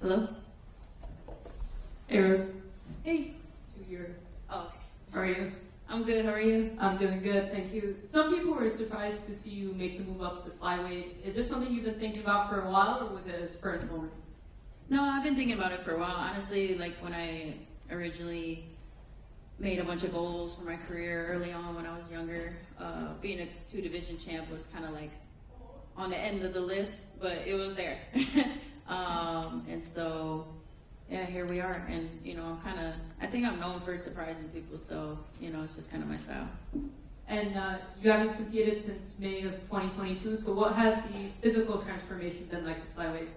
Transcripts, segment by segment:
Hello? Hey, Rose. Hey. Oh, okay. How are you? I'm good. How are you? I'm doing good, thank you. Some people were surprised to see you make the move up to flyweight. Is this something you've been thinking about for a while, or was it a spur of the moment? No, I've been thinking about it for a while. Honestly, like when I originally made a bunch of goals for my career early on when I was younger, being a 2 division champ was kind of like on the end of the list, but it was there. And so, yeah, here we are. And, I think I'm known for surprising people, so, it's just kind of my style. And you haven't competed since May of 2022, so what has the physical transformation been like to flyweight?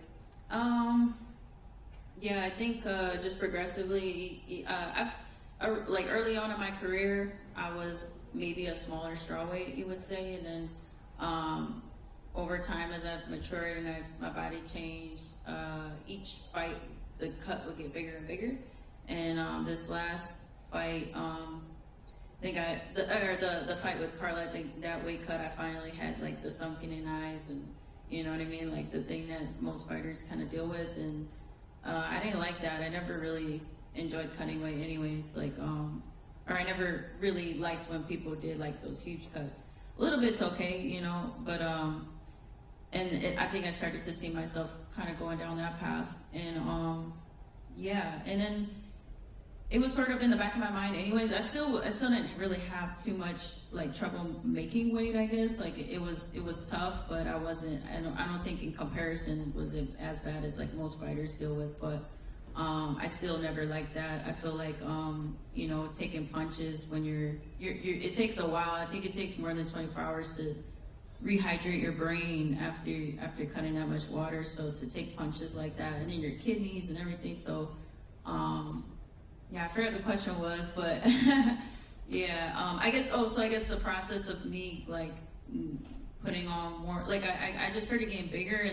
Yeah, I think just progressively, like early on in my career, I was maybe a smaller strawweight, you would say, and then over time as I've matured and my body changed, each fight the cut would get bigger and bigger. And this last fight, I think the fight with Carla, I think that weight cut I finally had like the sunken in eyes, and you know what I mean, like the thing that most fighters kind of deal with, and I didn't like that. I never really enjoyed cutting weight anyways, or I never really liked when people did like those huge cuts. A little bit's okay, but I think I started to see myself kind of going down that path, and yeah, and then it was sort of in the back of my mind anyways. I still didn't really have too much like trouble making weight, I guess. Like it was tough, but I don't think in comparison was it as bad as like most fighters deal with, but I still never liked that. I feel like taking punches when it takes a while. I think it takes more than 24 hours to rehydrate your brain after cutting that much water. So to take punches like that, and then your kidneys and everything. So yeah, I forgot the question was, but yeah, I guess the process of me like putting on more, like I just started getting bigger,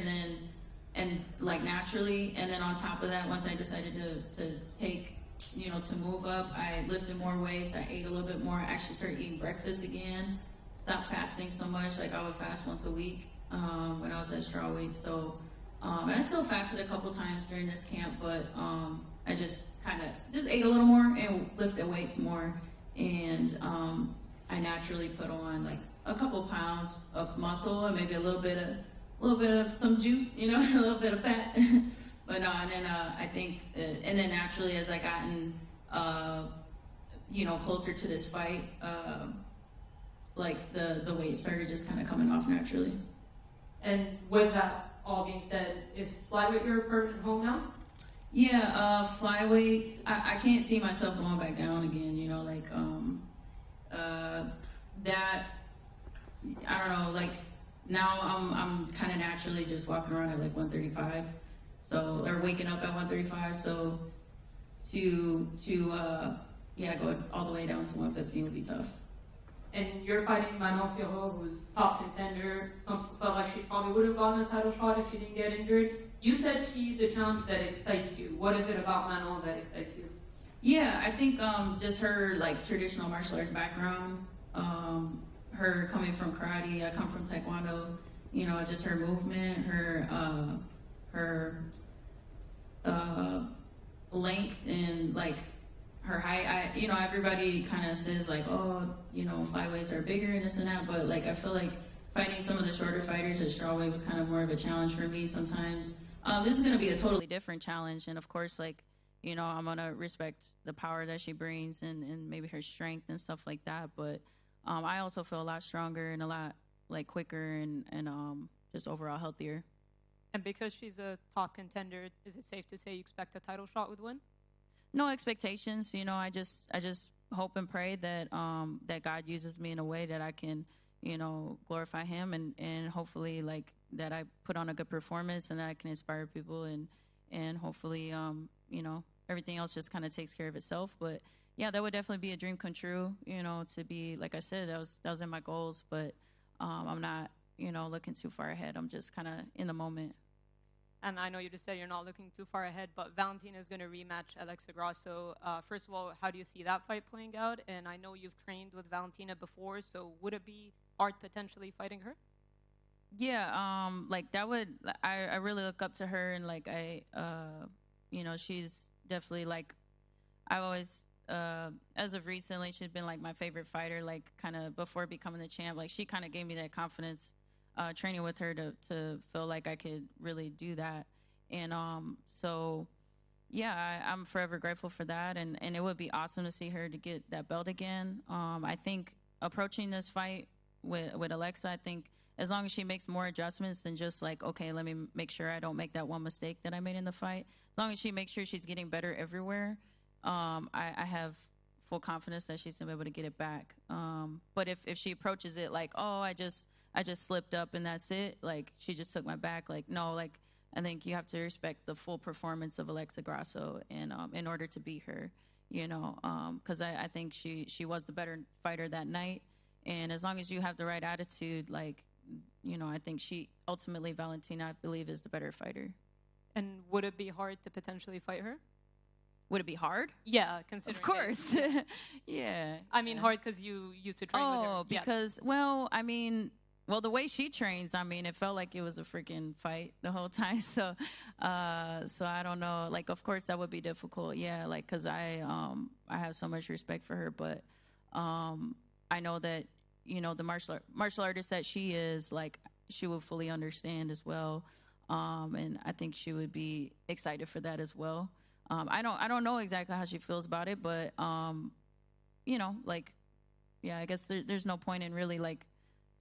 and like naturally, and then on top of that, once I decided to take, to move up, I lifted more weights, I ate a little bit more, I actually started eating breakfast again, stopped fasting so much. Like I would fast once a week when I was at strawweight. So and I still fasted a couple times during this camp, but I just kind of just ate a little more and lifted weights more, and I naturally put on like a couple pounds of muscle and maybe a little bit of some juice, a little bit of fat. But no, and then I think, and then naturally as I gotten closer to this fight, like the weight started just kind of coming off naturally. And with that all being said, is flyweight your permanent home now? Yeah, flyweight, I can't see myself going back down again, that, I don't know, like now I'm kind of naturally just walking around at like 135, so, or waking up at 135, so to go all the way down to 115 would be tough. And you're fighting Manon Fiorot, who's top contender. Some people felt like she probably would have gotten a title shot if she didn't get injured. You said she's a challenge that excites you. What is it about Manon that excites you? Yeah, I think just her like traditional martial arts background, her coming from karate, I come from taekwondo, just her movement, her length, and like her height. Everybody kind of says like, oh, flyweights are bigger and this and that, but like I feel like fighting some of the shorter fighters at strawweight was kind of more of a challenge for me sometimes. This is going to be a totally different challenge, and of course, like, I'm going to respect the power that she brings and maybe her strength and stuff like that, but I also feel a lot stronger and a lot like quicker and just overall healthier. And because she's a top contender, is it safe to say you expect a title shot with win? No expectations. I just hope and pray that that God uses me in a way that I can, glorify Him, and hopefully like that I put on a good performance and that I can inspire people, and hopefully everything else just kind of takes care of itself. But yeah, that would definitely be a dream come true. To be, like I said, that was in my goals, but I'm not looking too far ahead. I'm just kind of in the moment. And I know you just said you're not looking too far ahead, but Valentina is going to rematch Alexa Grasso. First of all, how do you see that fight playing out? And I know you've trained with Valentina before, so would it be hard potentially fighting her? Yeah, like that would, I really look up to her, and like she's definitely like, I've always, as of recently, she's been like my favorite fighter, like kind of before becoming the champ. Like she kind of gave me that confidence, training with her to feel like I could really do that. And so yeah, I'm forever grateful for that. And it would be awesome to see her to get that belt again. I think approaching this fight with Alexa, I think as long as she makes more adjustments than just like, okay, let me make sure I don't make that one mistake that I made in the fight. As long as she makes sure she's getting better everywhere, I have full confidence that she's gonna be able to get it back. But if she approaches it like, oh, I just slipped up and that's it, like she just took my back, like no, like I think you have to respect the full performance of Alexa Grasso and in order to beat her, because I think she was the better fighter that night. And as long as you have the right attitude, like, I think she ultimately, Valentina, I believe, is the better fighter. And would it be hard to potentially fight her? Would it be hard? Yeah, considering. Of course. Yeah. I mean, hard because you used to train with her. Oh, because, well, I mean, the way she trains, I mean, it felt like it was a freaking fight the whole time. So I don't know. Like, of course, that would be difficult. Yeah, like, because I have so much respect for her. But I know that, the martial artist that she is, like, she will fully understand as well. And I think she would be excited for that as well. I don't know exactly how she feels about it, but, like, yeah, I guess there's no point in really, like,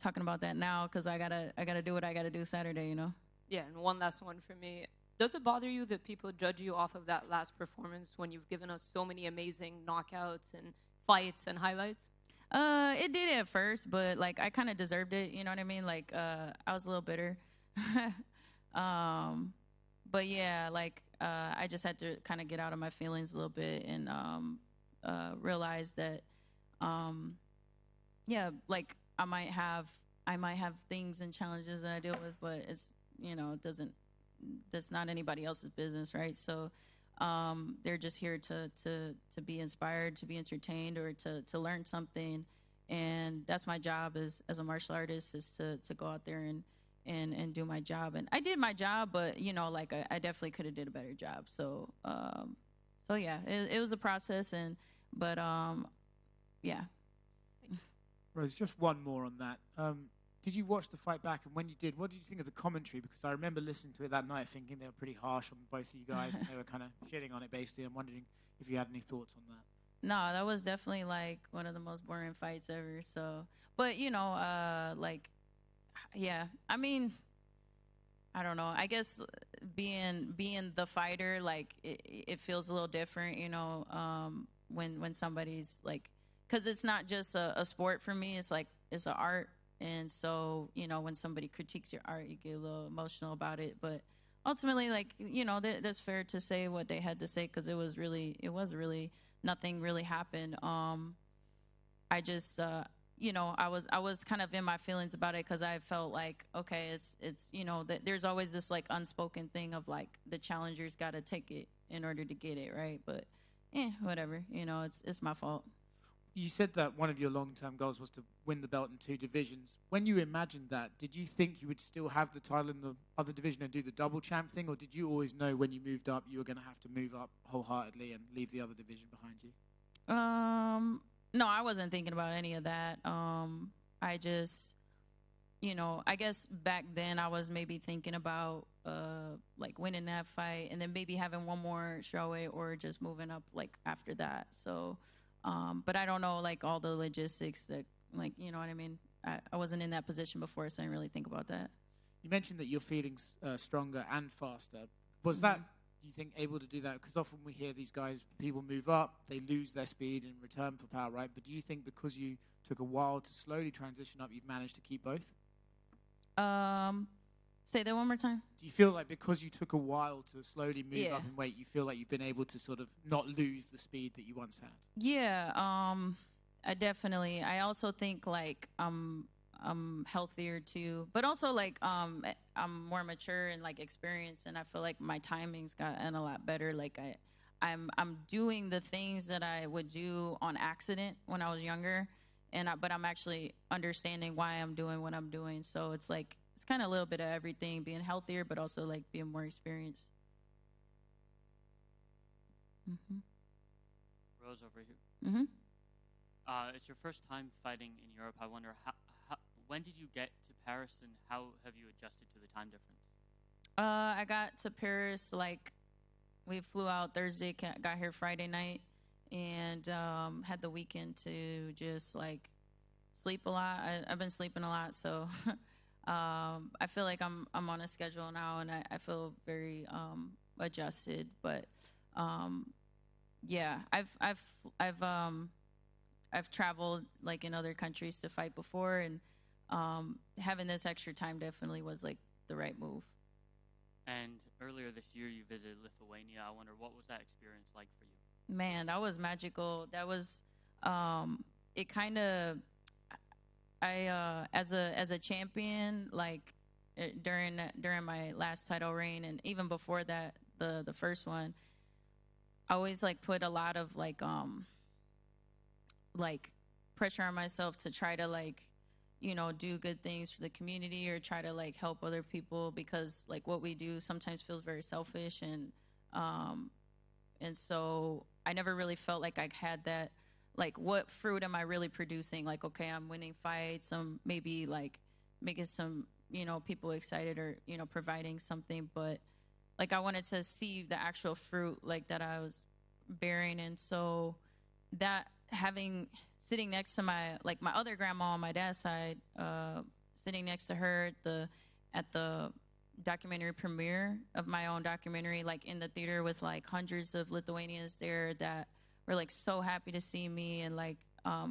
talking about that now because I gotta do what I gotta do Saturday, Yeah, and one last one for me. Does it bother you that people judge you off of that last performance when you've given us so many amazing knockouts and fights and highlights? It did at first, but like I kind of deserved it. You know what I mean? Like I was a little bitter. But yeah, like I just had to kind of get out of my feelings a little bit and realize that, yeah, like I might have things and challenges that I deal with, but it's that's not anybody else's business, right? So they're just here to be inspired, to be entertained, or to learn something. And that's my job as a martial artist, is to go out there and do my job. And I did my job, but like I definitely could have did a better job. So yeah, it was a process, but yeah. Rose, just one more on that. Did you watch the fight back? And when you did, what did you think of the commentary? Because I remember listening to it that night thinking they were pretty harsh on both of you guys. And they were kind of shitting on it, basically. I'm wondering if you had any thoughts on that. No, that was definitely like one of the most boring fights ever. So, but like, yeah, I mean, I don't know. I guess being the fighter, like it feels a little different, when somebody's like, because it's not just a sport for me. It's like it's an art. And so, when somebody critiques your art, you get a little emotional about it. But ultimately, like, that's fair to say what they had to say, because it was really nothing really happened. I just, I was kind of in my feelings about it, because I felt like, okay, it's that there's always this like unspoken thing of like the challenger's got to take it in order to get it, right? But whatever, it's my fault. You said that one of your long-term goals was to win the belt in 2 divisions. When you imagined that, did you think you would still have the title in the other division and do the double champ thing, or did you always know when you moved up you were going to have to move up wholeheartedly and leave the other division behind you? No, I wasn't thinking about any of that. I just, I guess back then I was maybe thinking about like winning that fight and then maybe having one more strawweight or just moving up like after that. So. But I don't know, like, all the logistics that, like, you know what I mean? I wasn't in that position before, so I didn't really think about that. You mentioned that you're feeling stronger and faster. Was that, do you think, able to do that? Because often we hear these guys, people move up, they lose their speed in return for power, right? But do you think because you took a while to slowly transition up, you've managed to keep both? Say that one more time. Do you feel like because you took a while to slowly move up in weight, you feel like you've been able to sort of not lose the speed that you once had? Yeah, I also think like I'm healthier too, but also like I'm more mature and like experienced, and I feel like my timing's gotten a lot better. Like I'm doing the things that I would do on accident when I was younger, but I'm actually understanding why I'm doing what I'm doing. So it's like, it's kind of a little bit of everything, being healthier, but also like being more experienced. Mm-hmm. Rose over here. Mm-hmm. It's your first time fighting in Europe. I wonder when did you get to Paris, and how have you adjusted to the time difference? I got to Paris, like, we flew out Thursday, got here Friday night, and had the weekend to just, like, sleep a lot. I've been sleeping a lot, so I feel like I'm on a schedule now, and I feel very adjusted. But yeah, I've traveled, like, in other countries to fight before, and having this extra time definitely was, like, the right move. And earlier this year, you visited Lithuania. I wonder, what was that experience like for you? Man, that was magical. That was it kind of, I as a champion, like, during my last title reign, and even before that, the first one, I always, like, put a lot of, like pressure on myself to try to, like, you know, do good things for the community, or try to, like, help other people, because, like, what we do sometimes feels very selfish, and so I never really felt like I had that, like, what fruit am I really producing? Like, okay, I'm winning fights, I'm maybe, like, making some, you know, people excited, or, you know, providing something, but, like, I wanted to see the actual fruit, like, that I was bearing. And so that, sitting next to my other grandma on my dad's side, sitting next to her at the documentary premiere of my own documentary, like, in the theater with, like, hundreds of Lithuanians there that were, like, so happy to see me, and, like,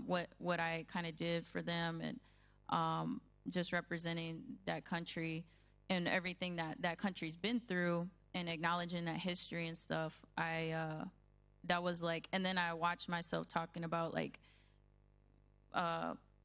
what I kind of did for them, and just representing that country and everything that country's been through, and acknowledging that history and stuff. That was, like, and then I watched myself talking about, like,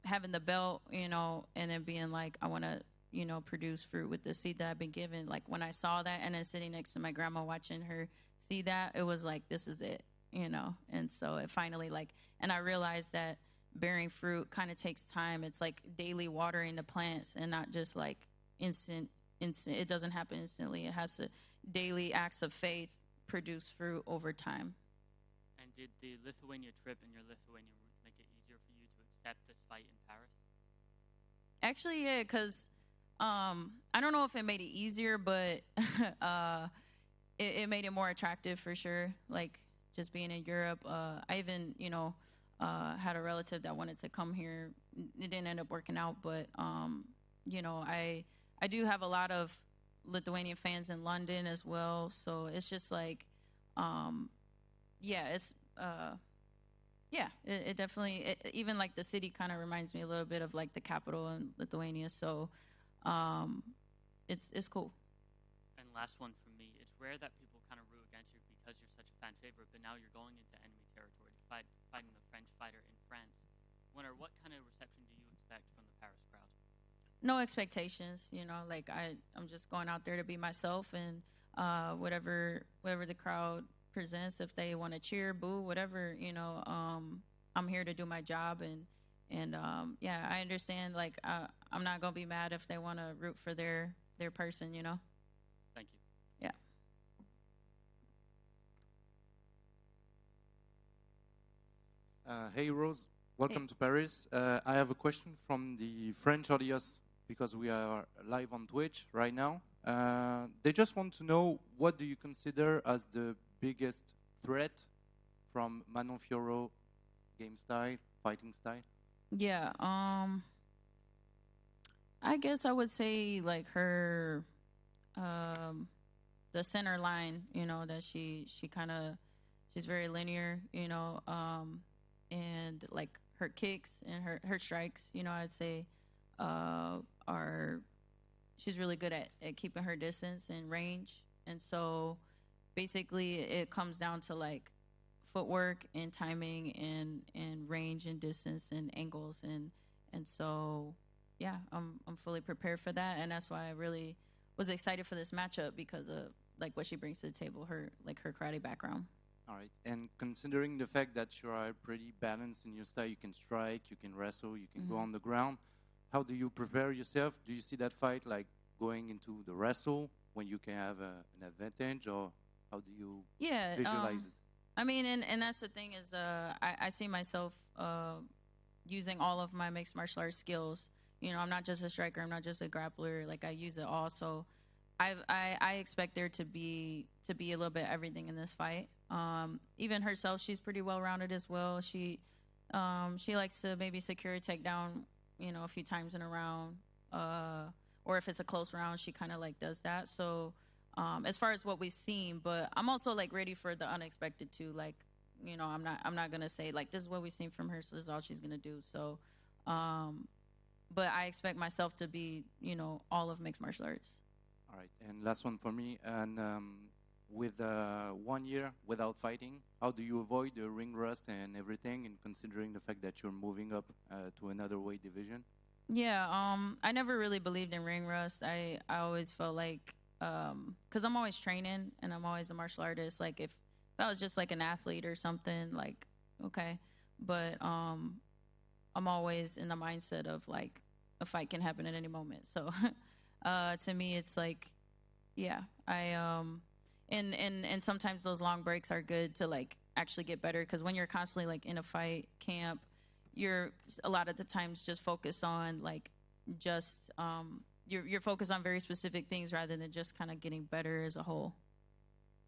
having the belt, you know, and then being like, I want to, you know, produce fruit with the seed that I've been given. Like, when I saw that, and then sitting next to my grandma watching her see that, it was like, this is it, you know. And so it finally, like, and I realized that bearing fruit kind of takes time. It's like daily watering the plants, and not just, like, instant. It doesn't happen instantly. It has to daily acts of faith produce fruit over time. And did the Lithuania trip and your Lithuanian roots make it easier for you to accept this fight in Paris? Actually, yeah, because I don't know if it made it easier, but it made it more attractive for sure. Like, just being in Europe, I even, you know, had a relative that wanted to come here. It didn't end up working out, but you know, I do have a lot of Lithuanian fans in London as well. So it's just like, yeah, it's yeah, it definitely, even, like, the city kind of reminds me a little bit of, like, the capital in Lithuania. So it's cool. And last one from me. It's rare that people kind of root against you because you're such a fan favorite, but now you're going into enemy territory to fighting a French fighter in France. Wonder, what kind of reception do you expect from the Paris crowd? No expectations, you know, like, I'm just going out there to be myself, and whatever the crowd presents, if they want to cheer, boo, whatever, you know, I'm here to do my job, and yeah, I understand, like, I'm not gonna be mad if they want to root for their person, you know. Thank you. Yeah. Hey Rose, welcome to Paris. I have a question from the French audience, because we are live on Twitch right now. They just want to know, what do you consider as the biggest threat from Manon Fiorot game style, fighting style? Yeah, I guess I would say, like, her, the center line, you know, that she kind of, she's very linear, you know, and, like, her kicks and her strikes, you know, I'd say, she's really good at keeping her distance and range. And so basically it comes down to, like, footwork and timing and range and distance and angles, and so yeah, I'm fully prepared for that, and that's why I really was excited for this matchup, because of, like, what she brings to the table, her karate background. All right, and considering the fact that you are pretty balanced in your style, you can strike, you can wrestle, you can go on the ground, how do you prepare yourself? Do you see that fight, like, going into the wrestle when you can have an advantage, or how do you visualize it? I mean, and that's the thing is, I see myself using all of my mixed martial arts skills. You know, I'm not just a striker. I'm not just a grappler. Like, I use it all. So I expect there to be a little bit everything in this fight. Even herself, she's pretty well rounded as well. She likes to maybe secure a takedown, you know, a few times in a round. Or if it's a close round, she kind of like does that. So as far as what we've seen, but I'm also like ready for the unexpected too. Like, you know, I'm not gonna say like this is what we've seen from her, so this is all she's gonna do. So, but I expect myself to be, you know, all of mixed martial arts. All right, and last one for me. And with 1 year without fighting, how do you avoid the ring rust and everything, and considering the fact that you're moving up to another weight division? Yeah, I never really believed in ring rust. I always felt like, because I'm always training and I'm always a martial artist. Like if I was just like an athlete or something, like okay, but I'm always in the mindset of like a fight can happen at any moment. So to me, it's like, yeah, and sometimes those long breaks are good to like actually get better, because when you're constantly like in a fight camp, you're a lot of the times just focused on like just you're focused on very specific things rather than just kind of getting better as a whole.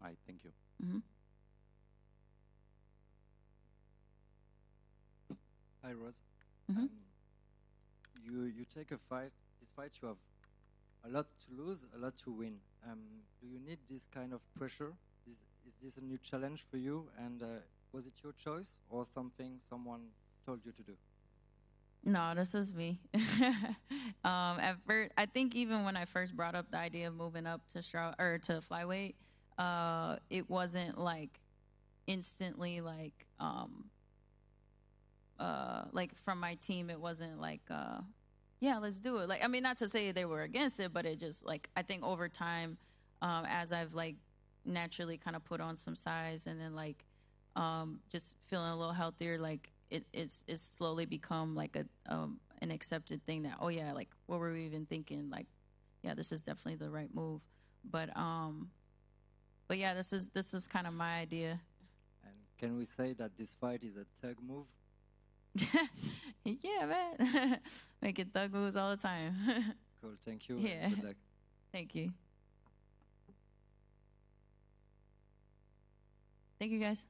All right, thank you. Mm-hmm. Hi, Rose. Mm-hmm. You take a fight. This fight, you have a lot to lose, a lot to win. Do you need this kind of pressure? Is this a new challenge for you? And was it your choice or something someone told you to do? No, this is me. At first, I think even when I first brought up the idea of moving up to to flyweight, it wasn't like instantly like from my team. It wasn't like yeah, let's do it. Like, I mean, not to say they were against it, but it just like I think over time, as I've like naturally kind of put on some size and then like just feeling a little healthier, like it's slowly become like an accepted thing that, oh yeah, like what were we even thinking? Like, yeah, this is definitely the right move. But yeah, this is kind of my idea. And can we say that this fight is a thug move? Yeah, man. Making thug moves all the time. Cool, thank you. Yeah. And good luck. Thank you. Thank you, guys.